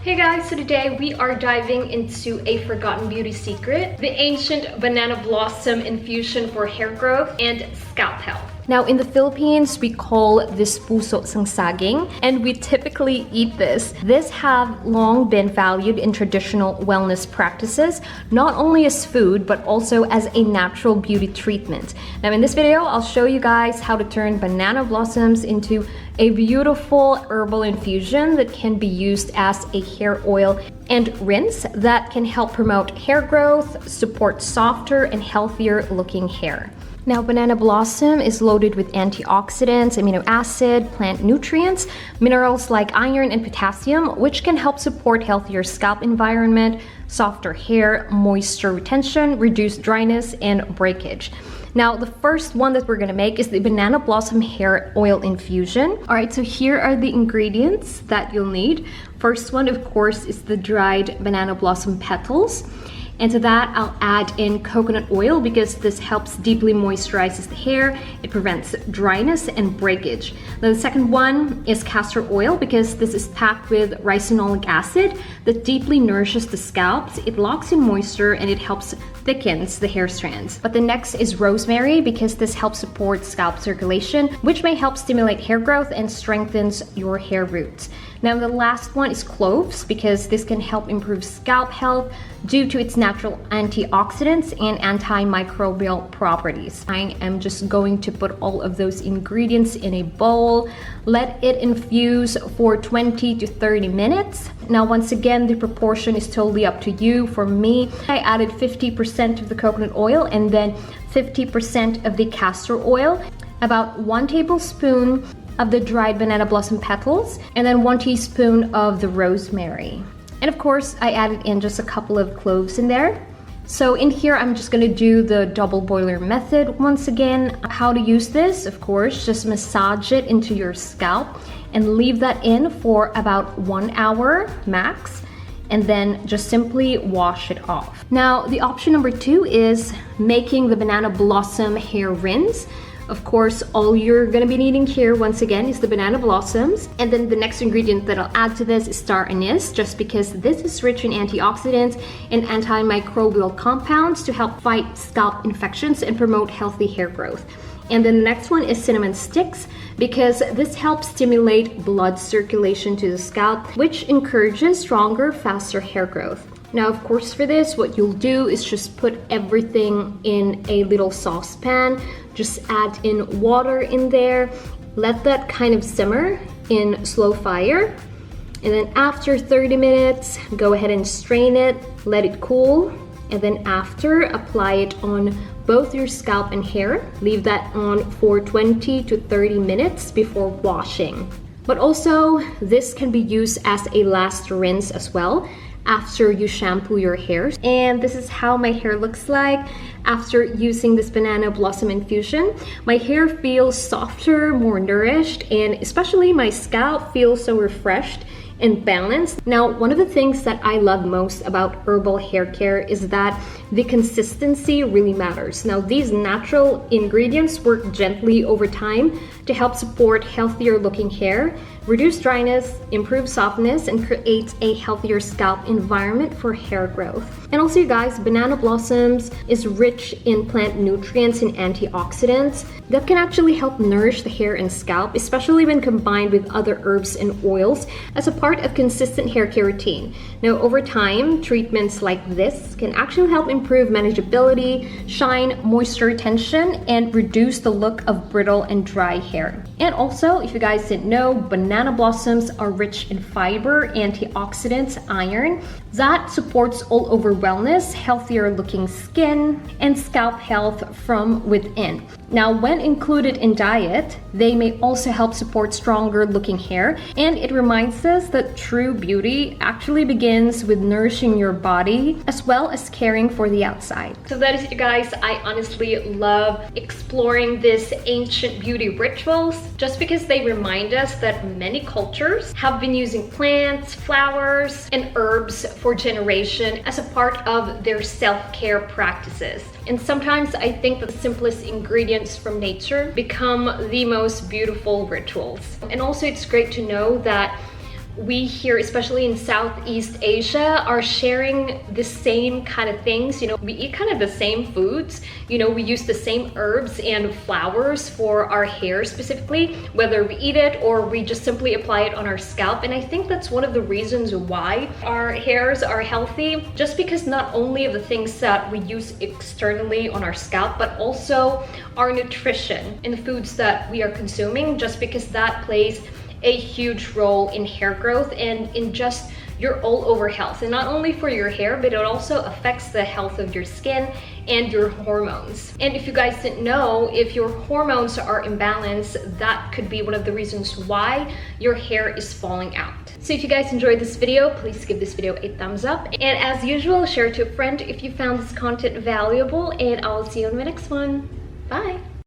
Hey guys, so today we are diving into a forgotten beauty secret, the ancient banana blossom infusion for hair growth and scalp health. Now in the Philippines, we call this puso sang saging, and we typically eat this. This have long been valued in traditional wellness practices, not only as food, but also as a natural beauty treatment. Now in this video, I'll show you guys how to turn banana blossoms into a beautiful herbal infusion that can be used as a hair oil and rinse that can help promote hair growth, support softer and healthier looking hair. Now, banana blossom is loaded with antioxidants, amino acid, plant nutrients, minerals like iron and potassium, which can help support healthier scalp environment, softer hair, moisture retention, reduce dryness, and breakage. Now, the first one that we're gonna make is the banana blossom hair oil infusion. All right, so here are the ingredients that you'll need. First one, of course, is the dried banana blossom petals. And to that, I'll add in coconut oil because this helps deeply moisturizes the hair. It prevents dryness and breakage. Now, the second one is castor oil because this is packed with ricinoleic acid that deeply nourishes the scalp. It locks in moisture and it helps thickens the hair strands. But the next is rosemary because this helps support scalp circulation, which may help stimulate hair growth and strengthens your hair roots. Now the last one is cloves because this can help improve scalp health due to its natural antioxidants and antimicrobial properties. I am just going to put all of those ingredients in a bowl, let it infuse for 20 to 30 minutes. Now once again, the proportion is totally up to you. For me, I added 50% of the coconut oil and then 50% of the castor oil, about 1 tablespoon of the dried banana blossom petals, and then 1 teaspoon of the rosemary. And of course, I added in just a couple of cloves in there. So in here, I'm just gonna do the double boiler method once again. How to use this, of course, just massage it into your scalp and leave that in for about 1 hour max, and then just simply wash it off. Now, the option number 2 is making the banana blossom hair rinse. Of course, all you're gonna be needing here, once again, is the banana blossoms. And then the next ingredient that I'll add to this is star anise, just because this is rich in antioxidants and antimicrobial compounds to help fight scalp infections and promote healthy hair growth. And then the next one is cinnamon sticks, because this helps stimulate blood circulation to the scalp, which encourages stronger, faster hair growth. Now, of course, for this, what you'll do is just put everything in a little saucepan. Just add in water in there. Let that kind of simmer in slow fire. And then after 30 minutes, go ahead and strain it, let it cool. And then after, apply it on both your scalp and hair. Leave that on for 20 to 30 minutes before washing. But also, this can be used as a last rinse as well after you shampoo your hair. And this is how my hair looks like after using this banana blossom infusion. My hair feels softer, more nourished, and especially my scalp feels so refreshed and balanced. Now, one of the things that I love most about herbal hair care is that the consistency really matters. Now, these natural ingredients work gently over time to help support healthier looking hair, reduce dryness, improve softness, and create a healthier scalp environment for hair growth. And also, you guys, banana blossoms is rich in plant nutrients and antioxidants that can actually help nourish the hair and scalp, especially when combined with other herbs and oils as a part of consistent hair care routine. Now, over time, treatments like this can actually help improve manageability, shine, moisture retention, and reduce the look of brittle and dry hair. And also, if you guys didn't know, banana blossoms are rich in fiber, antioxidants, iron that supports all over wellness, healthier looking skin, and scalp health from within. Now, when included in diet, they may also help support stronger looking hair, and it reminds us that true beauty actually begins with nourishing your body as well as caring for the outside. So that is it, you guys. I honestly love exploring these ancient beauty rituals just because they remind us that many cultures have been using plants, flowers, and herbs for generation as a part of their self-care practices. And sometimes I think that the simplest ingredients from nature become the most beautiful rituals. And also it's great to know that we here, especially in Southeast Asia, are sharing the same kind of things. You know, we eat kind of the same foods. You know, we use the same herbs and flowers for our hair specifically, whether we eat it or we just simply apply it on our scalp. And I think that's one of the reasons why our hairs are healthy, just because not only of the things that we use externally on our scalp, but also our nutrition in the foods that we are consuming, just because that plays a huge role in hair growth and in just your all over health. And not only for your hair, but it also affects the health of your skin and your hormones. And if you guys didn't know, if your hormones are imbalanced, that could be one of the reasons why your hair is falling out. So if you guys enjoyed this video, please give this video a thumbs up. And as usual, share it to a friend if you found this content valuable, and I'll see you in my next one. Bye.